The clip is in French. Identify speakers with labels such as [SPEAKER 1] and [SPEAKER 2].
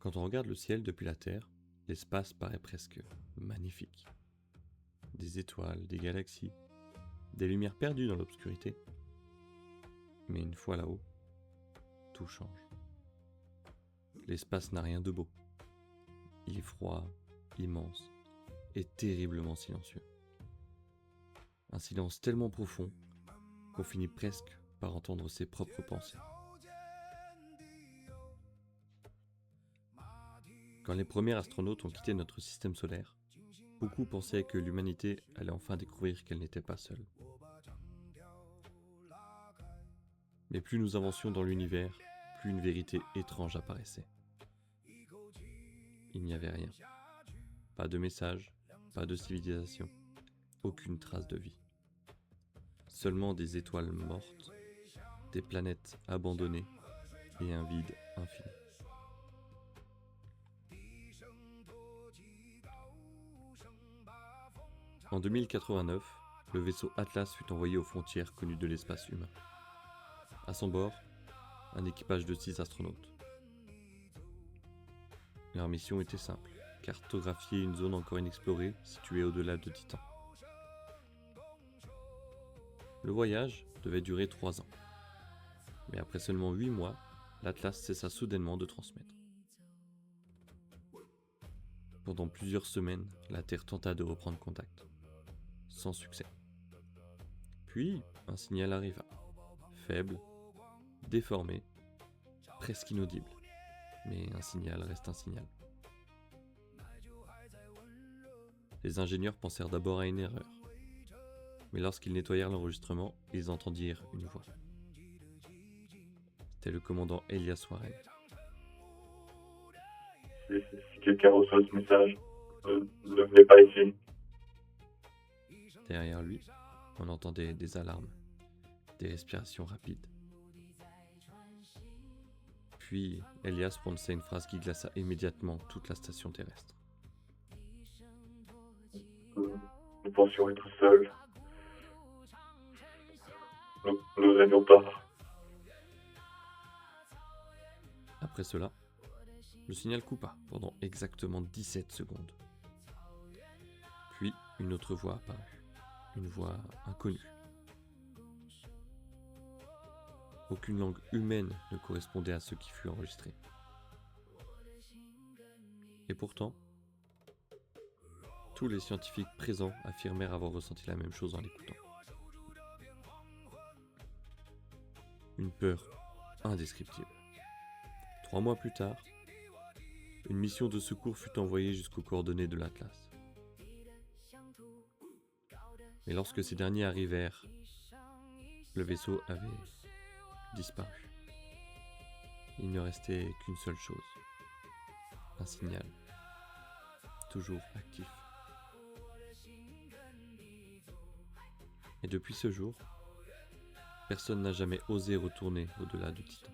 [SPEAKER 1] Quand on regarde le ciel depuis la Terre, l'espace paraît presque magnifique. Des étoiles, des galaxies, des lumières perdues dans l'obscurité. Mais une fois là-haut, tout change. L'espace n'a rien de beau. Il est froid, immense et terriblement silencieux. Un silence tellement profond qu'on finit presque par entendre ses propres pensées. Quand les premiers astronautes ont quitté notre système solaire, beaucoup pensaient que l'humanité allait enfin découvrir qu'elle n'était pas seule. Mais plus nous avancions dans l'univers, plus une vérité étrange apparaissait. Il n'y avait rien. Pas de message, pas de civilisation, aucune trace de vie. Seulement des étoiles mortes, des planètes abandonnées et un vide infini. En 2089, le vaisseau Atlas fut envoyé aux frontières connues de l'espace humain. À son bord, un équipage de 6 astronautes. Leur mission était simple, cartographier une zone encore inexplorée située au-delà de Titan. Le voyage devait durer 3 ans. Mais après seulement 8 mois, l'Atlas cessa soudainement de transmettre. Pendant plusieurs semaines, la Terre tenta de reprendre contact. Sans succès. Puis, un signal arriva. Faible, déformé, presque inaudible. Mais un signal reste un signal. Les ingénieurs pensèrent d'abord à une erreur. Mais lorsqu'ils nettoyèrent l'enregistrement, ils entendirent une voix. C'était le commandant Elias Warren.
[SPEAKER 2] Si quelqu'un reçoit ce message, ne venez pas ici.
[SPEAKER 1] Derrière lui, on entendait des alarmes, des respirations rapides. Puis, Elias prononça une phrase qui glaça immédiatement toute la station terrestre.
[SPEAKER 2] Nous pensions être seuls. Nous n'allions pas.
[SPEAKER 1] Après cela, le signal coupa pendant exactement 17 secondes. Puis, une autre voix apparut. Une voix inconnue. Aucune langue humaine ne correspondait à ce qui fut enregistré. Et pourtant, tous les scientifiques présents affirmèrent avoir ressenti la même chose en l'écoutant. Une peur indescriptible. 3 mois plus tard, une mission de secours fut envoyée jusqu'aux coordonnées de l'Atlas. Mais lorsque ces derniers arrivèrent, le vaisseau avait disparu. Il ne restait qu'une seule chose. Un signal. Toujours actif. Et depuis ce jour, personne n'a jamais osé retourner au-delà du Titan.